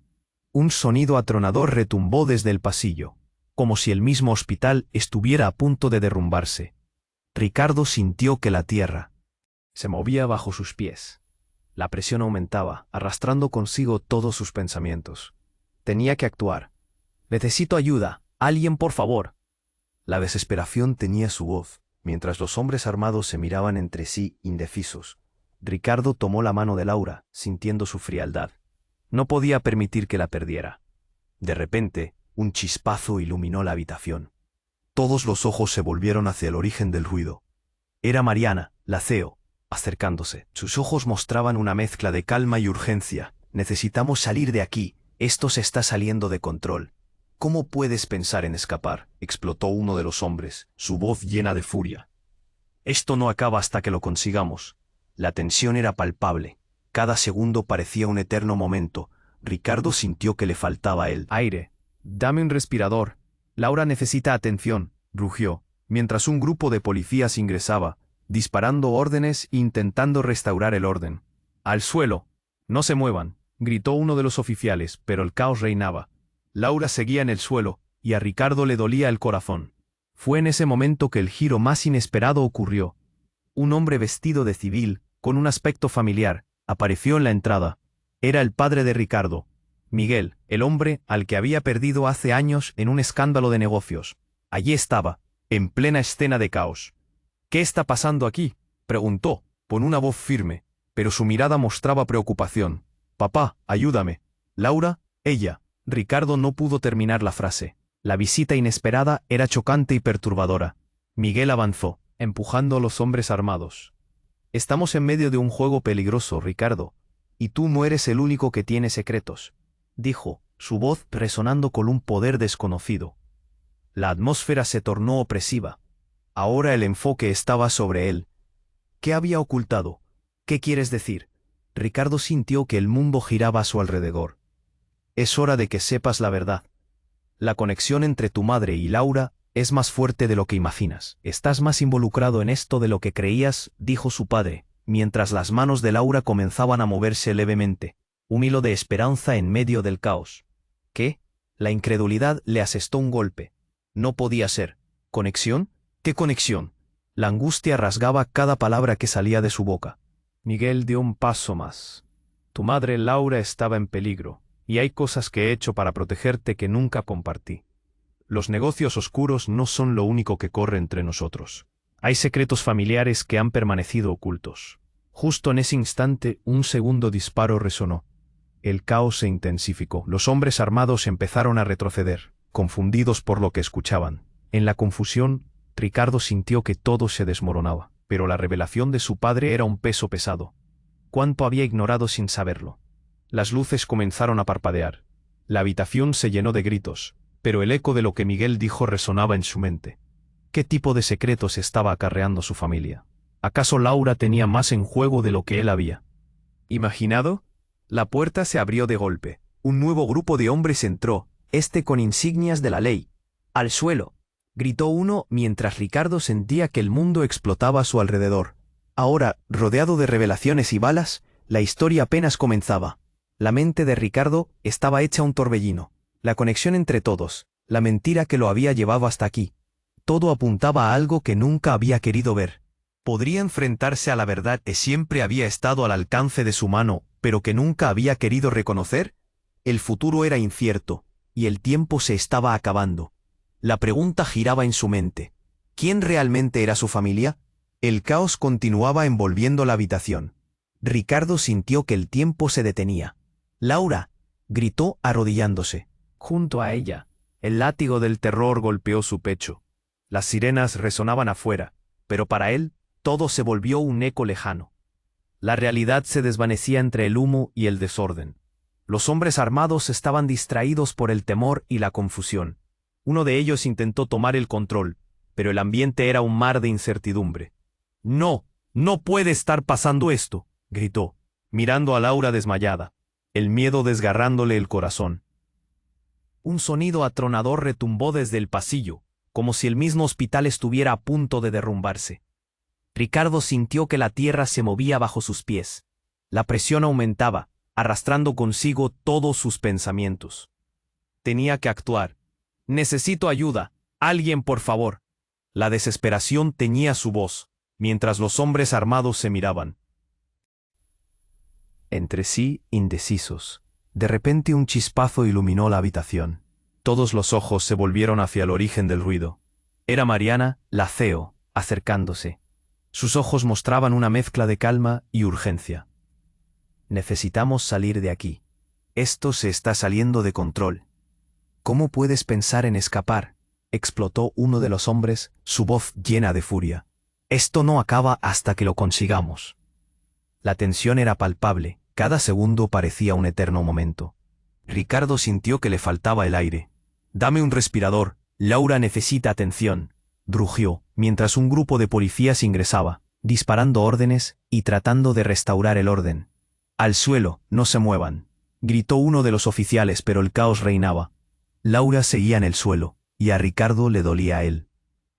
Un sonido atronador retumbó desde el pasillo, como si el mismo hospital estuviera a punto de derrumbarse. Ricardo sintió que la tierra se movía bajo sus pies. La presión aumentaba, arrastrando consigo todos sus pensamientos. Tenía que actuar. Necesito ayuda. Alguien, por favor. La desesperación tenía su voz, mientras los hombres armados se miraban entre sí indecisos. Ricardo tomó la mano de Laura, sintiendo su frialdad. No podía permitir que la perdiera. De repente, un chispazo iluminó la habitación. Todos los ojos se volvieron hacia el origen del ruido. Era Mariana, la CEO, acercándose. Sus ojos mostraban una mezcla de calma y urgencia. Necesitamos salir de aquí. Esto se está saliendo de control. ¿Cómo puedes pensar en escapar?, explotó uno de los hombres, su voz llena de furia. Esto no acaba hasta que lo consigamos. La tensión era palpable. Cada segundo parecía un eterno momento. Ricardo sintió que le faltaba el aire. Dame un respirador. Laura necesita atención, rugió, mientras un grupo de policías ingresaba, disparando órdenes e intentando restaurar el orden. Al suelo. No se muevan, gritó uno de los oficiales, pero el caos reinaba. Laura seguía en el suelo, y a Ricardo le dolía el corazón. Fue en ese momento que el giro más inesperado ocurrió. Un hombre vestido de civil, con un aspecto familiar, apareció en la entrada. Era el padre de Ricardo, Miguel, el hombre al que había perdido hace años en un escándalo de negocios. Allí estaba, en plena escena de caos. ¿Qué está pasando aquí?, preguntó, con una voz firme, pero su mirada mostraba preocupación. Papá, ayúdame. Laura, ella. Ricardo no pudo terminar la frase. La visita inesperada era chocante y perturbadora. Miguel avanzó, empujando a los hombres armados. Estamos en medio de un juego peligroso, Ricardo, y tú no eres el único que tiene secretos, dijo, su voz resonando con un poder desconocido. La atmósfera se tornó opresiva. Ahora el enfoque estaba sobre él. ¿Qué había ocultado? ¿Qué quieres decir? Ricardo sintió que el mundo giraba a su alrededor. Es hora de que sepas la verdad. La conexión entre tu madre y Laura es más fuerte de lo que imaginas. Estás más involucrado en esto de lo que creías, dijo su padre, mientras las manos de Laura comenzaban a moverse levemente, un hilo de esperanza en medio del caos. ¿Qué? La incredulidad le asestó un golpe. No podía ser. ¿Conexión? ¿Qué conexión? La angustia rasgaba cada palabra que salía de su boca. Miguel dio un paso más. Tu madre Laura estaba en peligro, y hay cosas que he hecho para protegerte que nunca compartí. Los negocios oscuros no son lo único que corre entre nosotros. Hay secretos familiares que han permanecido ocultos. Justo en ese instante, un segundo disparo resonó. El caos se intensificó. Los hombres armados empezaron a retroceder, confundidos por lo que escuchaban. En la confusión, Ricardo sintió que todo se desmoronaba, pero la revelación de su padre era un peso pesado. ¿Cuánto había ignorado sin saberlo? Las luces comenzaron a parpadear. La habitación se llenó de gritos, pero el eco de lo que Miguel dijo resonaba en su mente. ¿Qué tipo de secretos estaba acarreando su familia? ¿Acaso Laura tenía más en juego de lo que él había imaginado? La puerta se abrió de golpe. Un nuevo grupo de hombres entró, con insignias de la ley. ¡Al suelo!, gritó uno mientras Ricardo sentía que el mundo explotaba a su alrededor. Ahora, rodeado de revelaciones y balas, la historia apenas comenzaba. La mente de Ricardo estaba hecha un torbellino. La conexión entre todos, la mentira que lo había llevado hasta aquí. Todo apuntaba a algo que nunca había querido ver. Podría enfrentarse a la verdad que siempre había estado al alcance de su mano, pero que nunca había querido reconocer. El futuro era incierto, y el tiempo se estaba acabando. La pregunta giraba en su mente. ¿Quién realmente era su familia? El caos continuaba envolviendo la habitación. Ricardo sintió que el tiempo se detenía. «¡Laura!», gritó arrodillándose. Junto a ella, el látigo del terror golpeó su pecho. Las sirenas resonaban afuera, pero para él, todo se volvió un eco lejano. La realidad se desvanecía entre el humo y el desorden. Los hombres armados estaban distraídos por el temor y la confusión. Uno de ellos intentó tomar el control, pero el ambiente era un mar de incertidumbre. «No, no puede estar pasando esto», gritó, mirando a Laura desmayada. el miedo desgarrándole el corazón. Un sonido atronador retumbó desde el pasillo, como si el mismo hospital estuviera a punto de derrumbarse. Ricardo sintió que la tierra se movía bajo sus pies. La presión aumentaba, arrastrando consigo todos sus pensamientos. Tenía que actuar. «Necesito ayuda. Alguien, por favor». La desesperación teñía su voz, mientras los hombres armados se miraban entre sí, indecisos. De repente un chispazo iluminó la habitación. Todos los ojos se volvieron hacia el origen del ruido. Era Mariana, la CEO, acercándose. Sus ojos mostraban una mezcla de calma y urgencia. «Necesitamos salir de aquí. Esto se está saliendo de control». «¿Cómo puedes pensar en escapar?», explotó uno de los hombres, su voz llena de furia. «Esto no acaba hasta que lo consigamos». La tensión era palpable, cada segundo parecía un eterno momento. Ricardo sintió que le faltaba el aire. «Dame un respirador, Laura necesita atención», rugió, mientras un grupo de policías ingresaba, disparando órdenes y tratando de restaurar el orden. «Al suelo, no se muevan», gritó uno de los oficiales, pero el caos reinaba. Laura seguía en el suelo, y a Ricardo le dolía a él.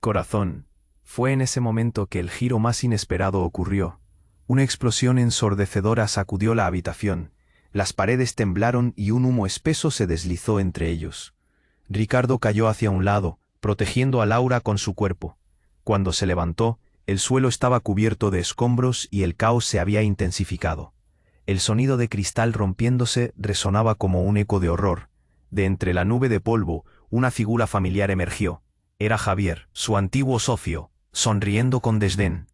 Corazón. Fue en ese momento que el giro más inesperado ocurrió. Una explosión ensordecedora sacudió la habitación. Las paredes temblaron y un humo espeso se deslizó entre ellos. Ricardo cayó hacia un lado, protegiendo a Laura con su cuerpo. Cuando se levantó, el suelo estaba cubierto de escombros y el caos se había intensificado. El sonido de cristal rompiéndose resonaba como un eco de horror. De entre la nube de polvo, una figura familiar emergió. Era Javier, su antiguo socio, sonriendo con desdén.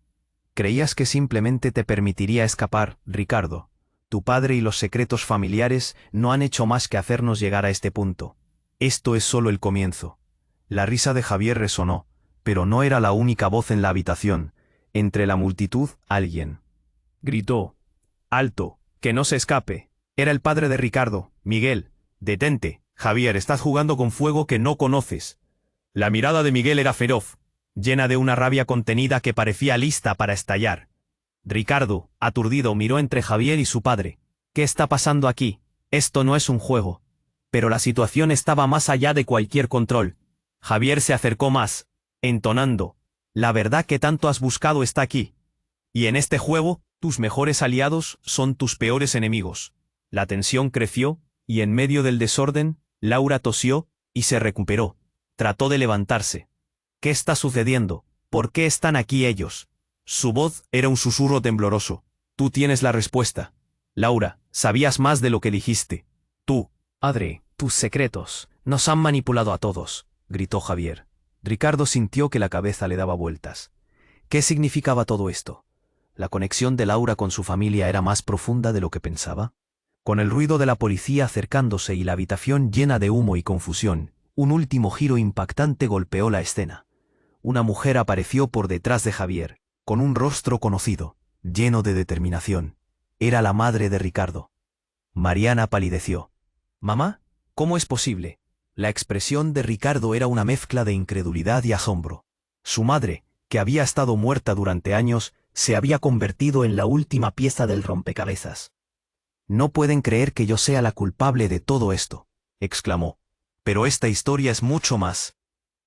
«Creías que simplemente te permitiría escapar, Ricardo. Tu padre y los secretos familiares no han hecho más que hacernos llegar a este punto. Esto es solo el comienzo». La risa de Javier resonó, pero no era la única voz en la habitación. Entre la multitud, alguien gritó: «¡Alto! ¡Que no se escape!». Era el padre de Ricardo, Miguel. «Detente, Javier, estás jugando con fuego que no conoces». La mirada de Miguel era feroz, llena de una rabia contenida que parecía lista para estallar. Ricardo, aturdido, miró entre Javier y su padre. «¿Qué está pasando aquí? Esto no es un juego». Pero la situación estaba más allá de cualquier control. Javier se acercó más, entonando: «La verdad que tanto has buscado está aquí. Y en este juego, tus mejores aliados son tus peores enemigos». La tensión creció, y en medio del desorden, Laura tosió y se recuperó. Trató de levantarse. «¿Qué está sucediendo? ¿Por qué están aquí ellos?». Su voz era un susurro tembloroso. «Tú tienes la respuesta. Laura, sabías más de lo que dijiste. Tú». «Padre, tus secretos. Nos han manipulado a todos», gritó Javier. Ricardo sintió que la cabeza le daba vueltas. ¿Qué significaba todo esto? ¿La conexión de Laura con su familia era más profunda de lo que pensaba? Con el ruido de la policía acercándose y la habitación llena de humo y confusión, un último giro impactante golpeó la escena. Una mujer apareció por detrás de Javier, con un rostro conocido, lleno de determinación. Era la madre de Ricardo. Mariana palideció. «¿Mamá? ¿Cómo es posible?». La expresión de Ricardo era una mezcla de incredulidad y asombro. Su madre, que había estado muerta durante años, se había convertido en la última pieza del rompecabezas. «No pueden creer que yo sea la culpable de todo esto», exclamó. «Pero esta historia es mucho más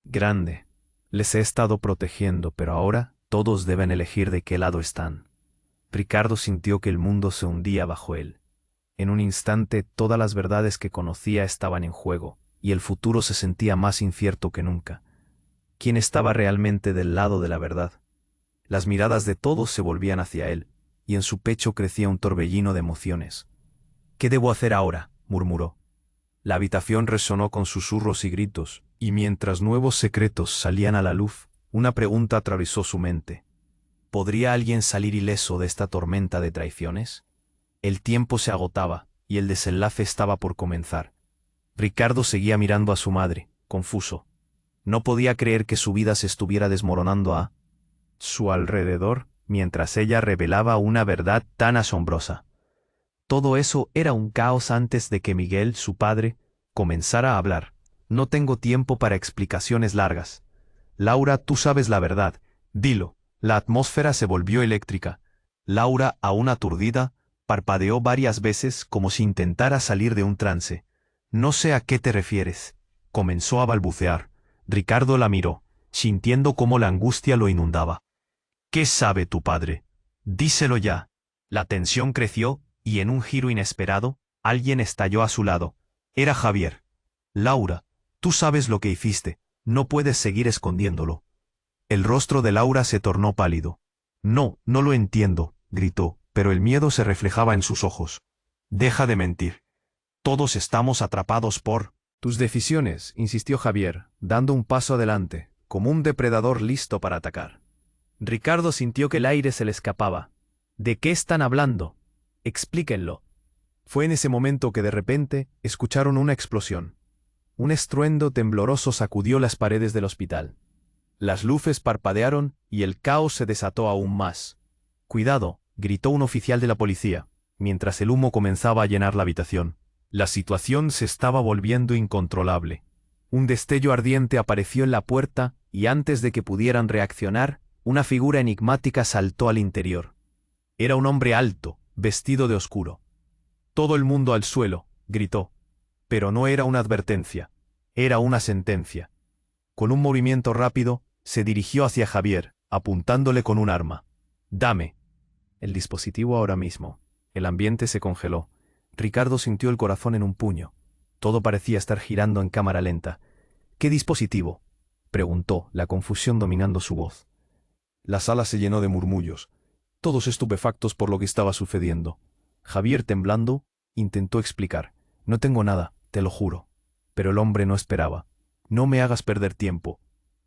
grande. Les he estado protegiendo, pero ahora todos deben elegir de qué lado están». Ricardo sintió que el mundo se hundía bajo él. En un instante todas las verdades que conocía estaban en juego, y el futuro se sentía más incierto que nunca. ¿Quién estaba realmente del lado de la verdad? Las miradas de todos se volvían hacia él, y en su pecho crecía un torbellino de emociones. «¿Qué debo hacer ahora?», murmuró. La habitación resonó con susurros y gritos, y mientras nuevos secretos salían a la luz, una pregunta atravesó su mente. ¿Podría alguien salir ileso de esta tormenta de traiciones? El tiempo se agotaba, y el desenlace estaba por comenzar. Ricardo seguía mirando a su madre, confuso. No podía creer que su vida se estuviera desmoronando a su alrededor, mientras ella revelaba una verdad tan asombrosa. Todo eso era un caos antes de que Miguel, su padre, comenzara a hablar. «No tengo tiempo para explicaciones largas. Laura, tú sabes la verdad. Dilo». La atmósfera se volvió eléctrica. Laura, aún aturdida, Parpadeó varias veces como si intentara salir de un trance. No sé a qué te refieres. Comenzó a balbucear. Ricardo la miró, sintiendo cómo la angustia lo inundaba. ¿Qué sabe tu padre? Díselo ya. La tensión creció, y en un giro inesperado, alguien estalló a su lado. Era Javier. Laura, tú sabes lo que hiciste. No puedes seguir escondiéndolo. El rostro de Laura se tornó pálido. No, no lo entiendo, gritó, pero el miedo se reflejaba en sus ojos. Deja de mentir. Todos estamos atrapados por... Tus decisiones, insistió Javier, dando un paso adelante, como un depredador listo para atacar. Ricardo sintió que el aire se le escapaba. ¿De qué están hablando? Explíquenlo. Fue en ese momento que de repente escucharon una explosión. Un estruendo tembloroso sacudió las paredes del hospital. Las luces parpadearon y el caos se desató aún más. «Cuidado», gritó un oficial de la policía, mientras el humo comenzaba a llenar la habitación. La situación se estaba volviendo incontrolable. Un destello ardiente apareció en la puerta y antes de que pudieran reaccionar, una figura enigmática saltó al interior. Era un hombre alto, vestido de oscuro. «Todo el mundo al suelo», gritó. Pero no era una advertencia, era una sentencia. Con un movimiento rápido, se dirigió hacia Javier, apuntándole con un arma. «Dame el dispositivo ahora mismo». El ambiente se congeló. Ricardo sintió el corazón en un puño. Todo parecía estar girando en cámara lenta. «¿Qué dispositivo?», preguntó, la confusión dominando su voz. La sala se llenó de murmullos, todos estupefactos por lo que estaba sucediendo. Javier, temblando, intentó explicar. «No tengo nada, te lo juro». Pero el hombre no esperaba. «No me hagas perder tiempo».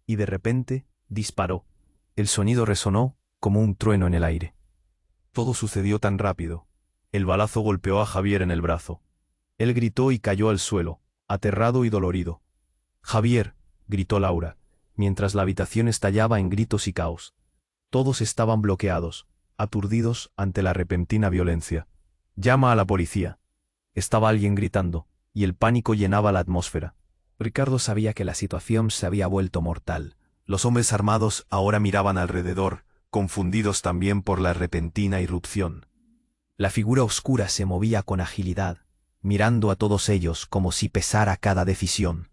Y de repente, disparó. El sonido resonó como un trueno en el aire. Todo sucedió tan rápido. El balazo golpeó a Javier en el brazo. Él gritó y cayó al suelo, aterrado y dolorido. «Javier», gritó Laura, mientras la habitación estallaba en gritos y caos. Todos estaban bloqueados, aturdidos ante la repentina violencia. «Llama a la policía». Estaba alguien gritando, y el pánico llenaba la atmósfera. Ricardo sabía que la situación se había vuelto mortal. Los hombres armados ahora miraban alrededor, confundidos también por la repentina irrupción. La figura oscura se movía con agilidad, mirando a todos ellos como si pesara cada decisión.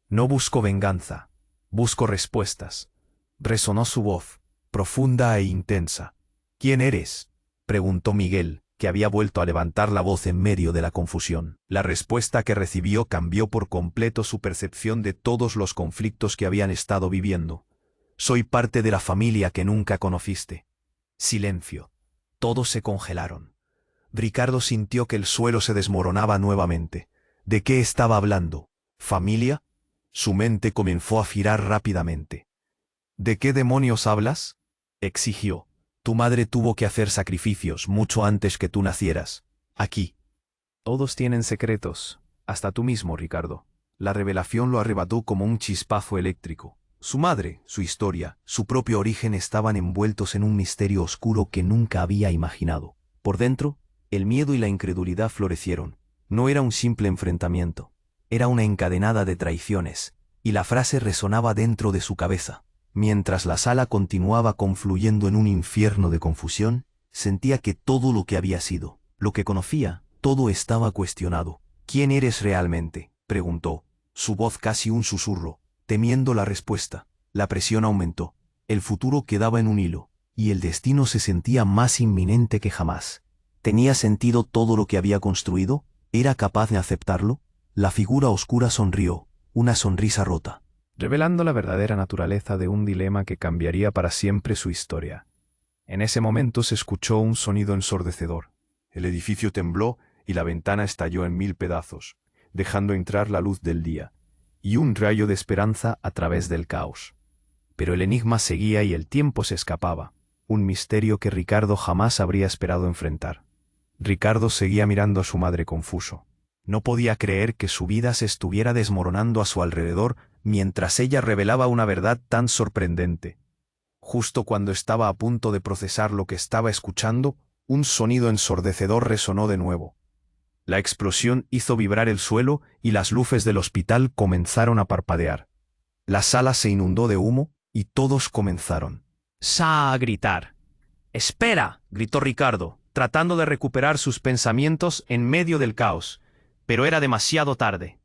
«No busco venganza, busco respuestas», resonó su voz, profunda e intensa. «¿Quién eres?», preguntó Miguel, que había vuelto a levantar la voz en medio de la confusión. La respuesta que recibió cambió por completo su percepción de todos los conflictos que habían estado viviendo. «Soy parte de la familia que nunca conociste». Silencio. Todos se congelaron. Ricardo sintió que el suelo se desmoronaba nuevamente. ¿De qué estaba hablando? ¿Familia? Su mente comenzó a girar rápidamente. «¿De qué demonios hablas?», exigió. «Tu madre tuvo que hacer sacrificios mucho antes que tú nacieras. Aquí». «Todos tienen secretos, hasta tú mismo, Ricardo». La revelación lo arrebató como un chispazo eléctrico. Su madre, su historia, su propio origen estaban envueltos en un misterio oscuro que nunca había imaginado. Por dentro, el miedo y la incredulidad florecieron. No era un simple enfrentamiento, era una encadenada de traiciones, y la frase resonaba dentro de su cabeza. Mientras la sala continuaba confluyendo en un infierno de confusión, sentía que todo lo que había sido, lo que conocía, todo estaba cuestionado. «¿Quién eres realmente?», preguntó, su voz casi un susurro, temiendo la respuesta. La presión aumentó, el futuro quedaba en un hilo, y el destino se sentía más inminente que jamás. ¿Tenía sentido todo lo que había construido? ¿Era capaz de aceptarlo? La figura oscura sonrió, una sonrisa rota, revelando la verdadera naturaleza de un dilema que cambiaría para siempre su historia. En ese momento se escuchó un sonido ensordecedor. El edificio tembló y la ventana estalló en 1000 pedazos, dejando entrar la luz del día, y un rayo de esperanza a través del caos. Pero el enigma seguía y el tiempo se escapaba, un misterio que Ricardo jamás habría esperado enfrentar. Ricardo seguía mirando a su madre confuso. No podía creer que su vida se estuviera desmoronando a su alrededor mientras ella revelaba una verdad tan sorprendente. Justo cuando estaba a punto de procesar lo que estaba escuchando, un sonido ensordecedor resonó de nuevo. La explosión hizo vibrar el suelo y las luces del hospital comenzaron a parpadear. La sala se inundó de humo y todos comenzaron a gritar. «¡Espera!», gritó Ricardo, tratando de recuperar sus pensamientos en medio del caos, pero era demasiado tarde.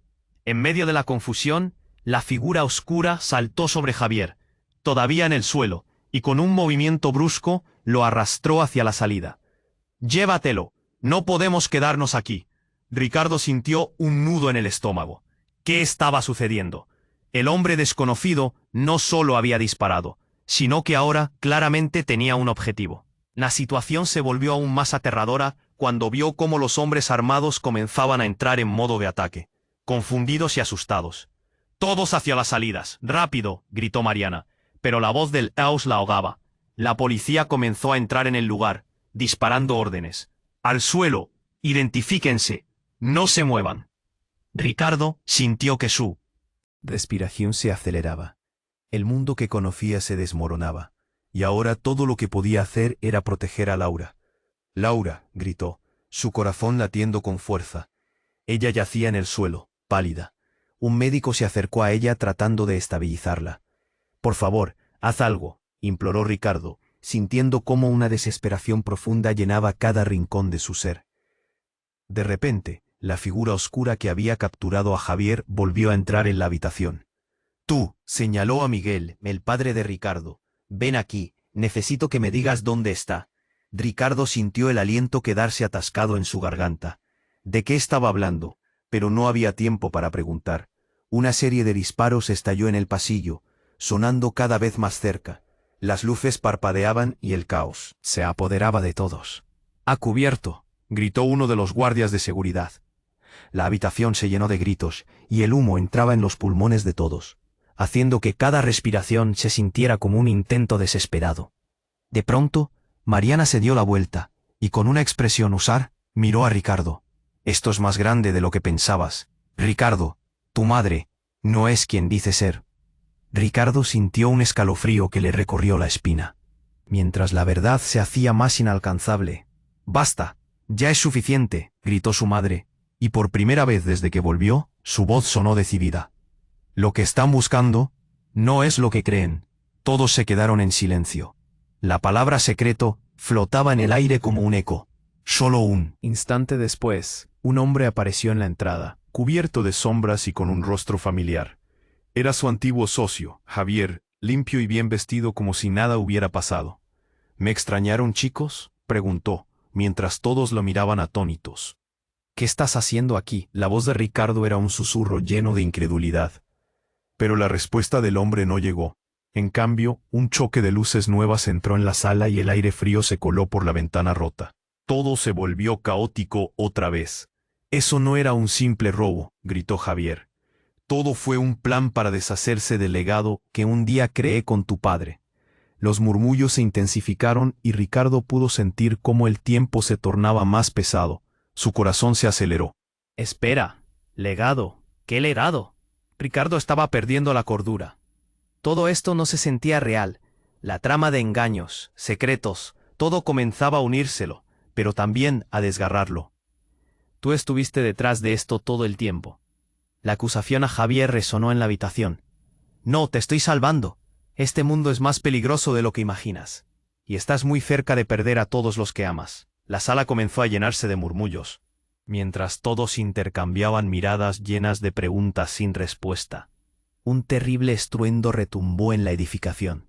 En medio de la confusión, la figura oscura saltó sobre Javier, todavía en el suelo, y con un movimiento brusco lo arrastró hacia la salida. «Llévatelo, no podemos quedarnos aquí». Ricardo sintió un nudo en el estómago. ¿Qué estaba sucediendo? El hombre desconocido no solo había disparado, sino que ahora claramente tenía un objetivo. La situación se volvió aún más aterradora cuando vio cómo los hombres armados comenzaban a entrar en modo de ataque, confundidos y asustados. «Todos hacia las salidas, rápido», gritó Mariana, pero la voz del caos la ahogaba. La policía comenzó a entrar en el lugar, disparando órdenes. «Al suelo, identifíquense, no se muevan». Ricardo sintió que su respiración se aceleraba. El mundo que conocía se desmoronaba, y ahora todo lo que podía hacer era proteger a Laura. «Laura», gritó, su corazón latiendo con fuerza. Ella yacía en el suelo, pálida. Un médico se acercó a ella tratando de estabilizarla. «Por favor, haz algo», imploró Ricardo, sintiendo cómo una desesperación profunda llenaba cada rincón de su ser. De repente, la figura oscura que había capturado a Javier volvió a entrar en la habitación. «Tú», señaló a Miguel, el padre de Ricardo, «ven aquí, necesito que me digas dónde está». Ricardo sintió el aliento quedarse atascado en su garganta. ¿De qué estaba hablando? Pero no había tiempo para preguntar. Una serie de disparos estalló en el pasillo, sonando cada vez más cerca. Las luces parpadeaban y el caos se apoderaba de todos. «¡Ha cubierto!», gritó uno de los guardias de seguridad. La habitación se llenó de gritos, y el humo entraba en los pulmones de todos, haciendo que cada respiración se sintiera como un intento desesperado. De pronto, Mariana se dio la vuelta, y con una expresión husar, miró a Ricardo. «Esto es más grande de lo que pensabas. Ricardo, tu madre, no es quien dice ser». Ricardo sintió un escalofrío que le recorrió la espina, mientras la verdad se hacía más inalcanzable. «Basta, ya es suficiente», gritó su madre, y por primera vez desde que volvió, su voz sonó decidida. «Lo que están buscando no es lo que creen». Todos se quedaron en silencio. La palabra secreto flotaba en el aire como un eco. Solo un instante después, un hombre apareció en la entrada, cubierto de sombras y con un rostro familiar. Era su antiguo socio, Javier, limpio y bien vestido como si nada hubiera pasado. «¿Me extrañaron, chicos?», preguntó, mientras todos lo miraban atónitos. «¿Qué estás haciendo aquí?». La voz de Ricardo era un susurro lleno de incredulidad. Pero la respuesta del hombre no llegó. En cambio, un choque de luces nuevas entró en la sala y el aire frío se coló por la ventana rota. Todo se volvió caótico otra vez. «Eso no era un simple robo», gritó Javier. «Todo fue un plan para deshacerse del legado que un día creé con tu padre». Los murmullos se intensificaron y Ricardo pudo sentir cómo el tiempo se tornaba más pesado. Su corazón se aceleró. «Espera, legado, ¿qué legado?». Ricardo estaba perdiendo la cordura. Todo esto no se sentía real. La trama de engaños, secretos, todo comenzaba a unírselo, pero también a desgarrarlo. «Tú estuviste detrás de esto todo el tiempo». La acusación a Javier resonó en la habitación. «No, te estoy salvando. Este mundo es más peligroso de lo que imaginas. Y estás muy cerca de perder a todos los que amas». La sala comenzó a llenarse de murmullos, mientras todos intercambiaban miradas llenas de preguntas sin respuesta. Un terrible estruendo retumbó en la edificación.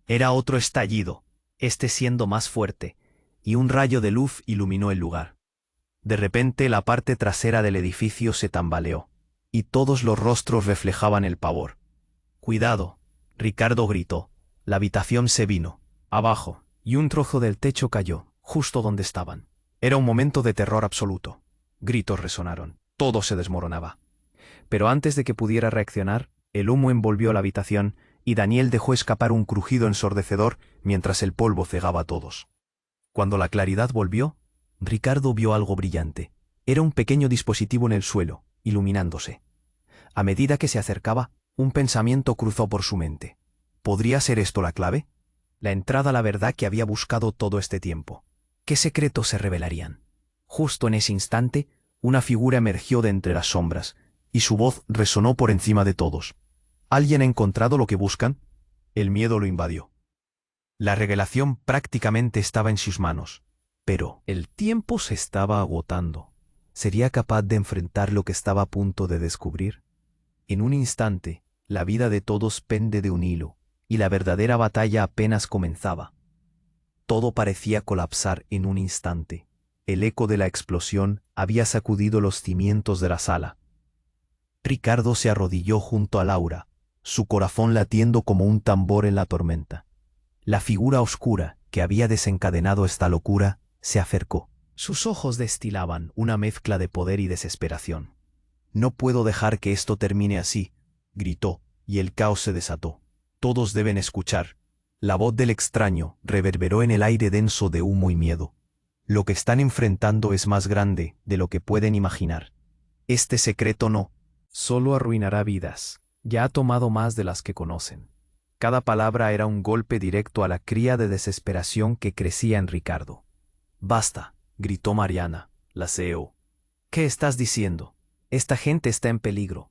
Era otro estallido, este siendo más fuerte, y un rayo de luz iluminó el lugar. De repente la parte trasera del edificio se tambaleó, y todos los rostros reflejaban el pavor. «Cuidado», Ricardo gritó. La habitación se vino abajo, y un trozo del techo cayó, justo donde estaban. Era un momento de terror absoluto. Gritos resonaron. Todo se desmoronaba. Pero antes de que pudiera reaccionar, el humo envolvió la habitación y Daniel dejó escapar un crujido ensordecedor mientras el polvo cegaba a todos. Cuando la claridad volvió, Ricardo vio algo brillante. Era un pequeño dispositivo en el suelo, iluminándose. A medida que se acercaba, un pensamiento cruzó por su mente. ¿Podría ser esto la clave? La entrada a la verdad que había buscado todo este tiempo. ¿Qué secretos se revelarían? Justo en ese instante, una figura emergió de entre las sombras, y su voz resonó por encima de todos. ¿Alguien ha encontrado lo que buscan? El miedo lo invadió. La revelación prácticamente estaba en sus manos. Pero el tiempo se estaba agotando. ¿Sería capaz de enfrentar lo que estaba a punto de descubrir? En un instante, la vida de todos pende de un hilo, y la verdadera batalla apenas comenzaba. Todo parecía colapsar en un instante. El eco de la explosión había sacudido los cimientos de la sala. Ricardo se arrodilló junto a Laura, su corazón latiendo como un tambor en la tormenta. La figura oscura que había desencadenado esta locura se acercó. Sus ojos destilaban una mezcla de poder y desesperación. «No puedo dejar que esto termine así», gritó, y el caos se desató. «Todos deben escuchar». La voz del extraño reverberó en el aire denso de humo y miedo. «Lo que están enfrentando es más grande de lo que pueden imaginar. Este secreto no solo arruinará vidas, ya ha tomado más de las que conocen». Cada palabra era un golpe directo a la cría de desesperación que crecía en Ricardo. «Basta», gritó Mariana, la CEO. «¿Qué estás diciendo? Esta gente está en peligro».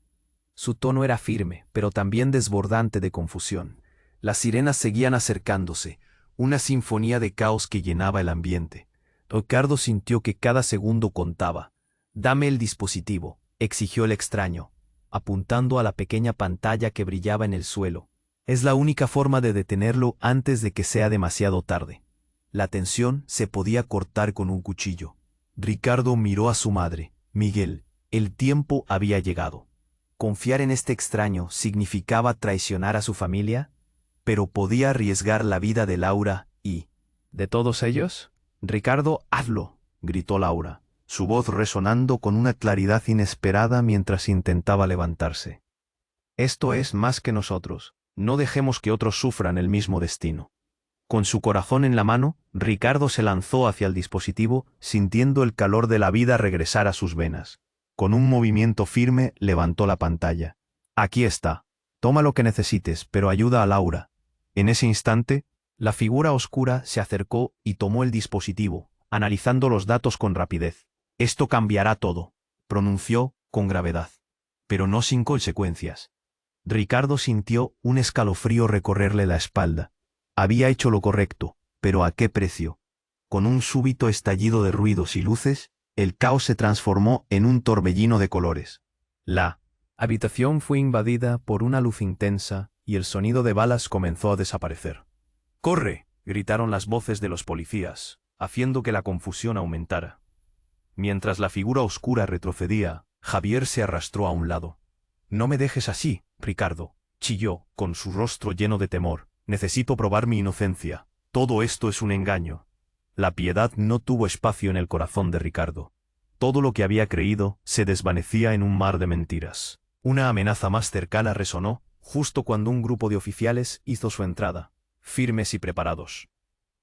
Su tono era firme, pero también desbordante de confusión. Las sirenas seguían acercándose, una sinfonía de caos que llenaba el ambiente. Ricardo sintió que cada segundo contaba. «Dame el dispositivo», exigió el extraño, apuntando a la pequeña pantalla que brillaba en el suelo. «Es la única forma de detenerlo antes de que sea demasiado tarde». La tensión se podía cortar con un cuchillo. Ricardo miró a su madre. «Miguel, el tiempo había llegado». ¿Confiar en este extraño significaba traicionar a su familia? Pero podía arriesgar la vida de Laura y... ¿de todos ellos? «Ricardo, hazlo», gritó Laura, su voz resonando con una claridad inesperada mientras intentaba levantarse. «Esto es más que nosotros. No dejemos que otros sufran el mismo destino». Con su corazón en la mano, Ricardo se lanzó hacia el dispositivo, sintiendo el calor de la vida regresar a sus venas. Con un movimiento firme levantó la pantalla. «Aquí está. Toma lo que necesites, pero ayuda a Laura». En ese instante, la figura oscura se acercó y tomó el dispositivo, analizando los datos con rapidez. «Esto cambiará todo», pronunció con gravedad. Pero no sin consecuencias. Ricardo sintió un escalofrío recorrerle la espalda. Había hecho lo correcto, pero ¿a qué precio? Con un súbito estallido de ruidos y luces, el caos se transformó en un torbellino de colores. La habitación fue invadida por una luz intensa y el sonido de balas comenzó a desaparecer. «¡Corre!», gritaron las voces de los policías, haciendo que la confusión aumentara. Mientras la figura oscura retrocedía, Javier se arrastró a un lado. «No me dejes así, Ricardo», chilló, con su rostro lleno de temor. «Necesito probar mi inocencia. Todo esto es un engaño». La piedad no tuvo espacio en el corazón de Ricardo. Todo lo que había creído se desvanecía en un mar de mentiras. Una amenaza más cercana resonó, justo cuando un grupo de oficiales hizo su entrada, firmes y preparados.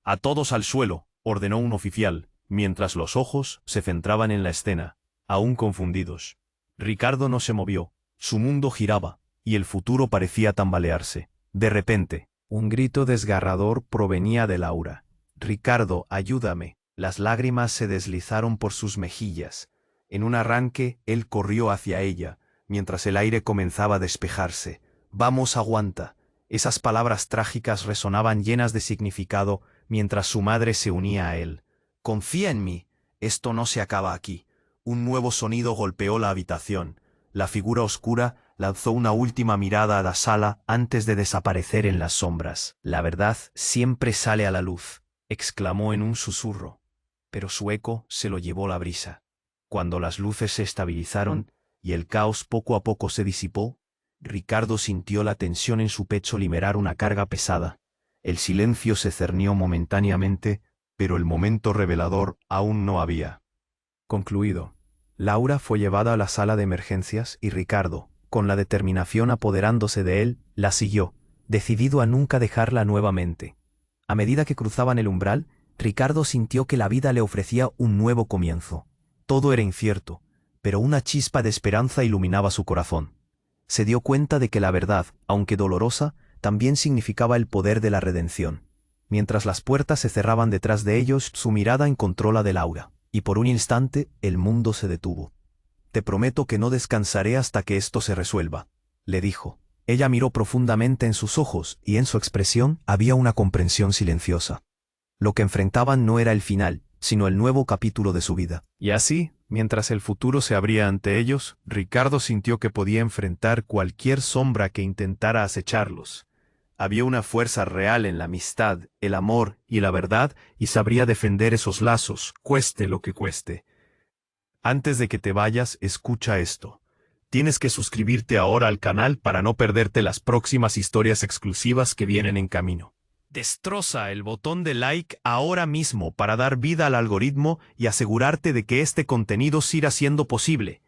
«A todos al suelo», ordenó un oficial, mientras los ojos se centraban en la escena, aún confundidos. Ricardo no se movió, su mundo giraba, y el futuro parecía tambalearse. De repente, un grito desgarrador provenía de Laura. «Ricardo, ayúdame». Las lágrimas se deslizaron por sus mejillas. En un arranque, él corrió hacia ella, mientras el aire comenzaba a despejarse. «Vamos, aguanta». Esas palabras trágicas resonaban llenas de significado mientras su madre se unía a él. «Confía en mí. Esto no se acaba aquí». Un nuevo sonido golpeó la habitación. La figura oscura lanzó una última mirada a la sala antes de desaparecer en las sombras. «La verdad siempre sale a la luz», exclamó en un susurro. Pero su eco se lo llevó la brisa. Cuando las luces se estabilizaron y el caos poco a poco se disipó, Ricardo sintió la tensión en su pecho liberar una carga pesada. El silencio se cernió momentáneamente, pero el momento revelador aún no había concluido. Laura fue llevada a la sala de emergencias y Ricardo, con la determinación apoderándose de él, la siguió, decidido a nunca dejarla nuevamente. A medida que cruzaban el umbral, Ricardo sintió que la vida le ofrecía un nuevo comienzo. Todo era incierto, pero una chispa de esperanza iluminaba su corazón. Se dio cuenta de que la verdad, aunque dolorosa, también significaba el poder de la redención. Mientras las puertas se cerraban detrás de ellos, su mirada encontró la de Laura, y por un instante el mundo se detuvo. «Te prometo que no descansaré hasta que esto se resuelva», le dijo. Ella miró profundamente en sus ojos y en su expresión había una comprensión silenciosa. Lo que enfrentaban no era el final, sino el nuevo capítulo de su vida. Y así, mientras el futuro se abría ante ellos, Ricardo sintió que podía enfrentar cualquier sombra que intentara acecharlos. Había una fuerza real en la amistad, el amor y la verdad, y sabría defender esos lazos, cueste lo que cueste. Antes de que te vayas, escucha esto. Tienes que suscribirte ahora al canal para no perderte las próximas historias exclusivas que vienen en camino. Destroza el botón de like ahora mismo para dar vida al algoritmo y asegurarte de que este contenido siga siendo posible.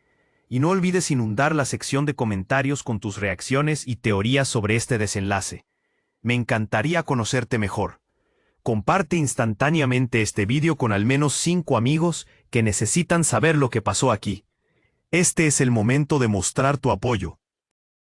Y no olvides inundar la sección de comentarios con tus reacciones y teorías sobre este desenlace. Me encantaría conocerte mejor. Comparte instantáneamente este vídeo con al menos 5 amigos que necesitan saber lo que pasó aquí. Este es el momento de mostrar tu apoyo.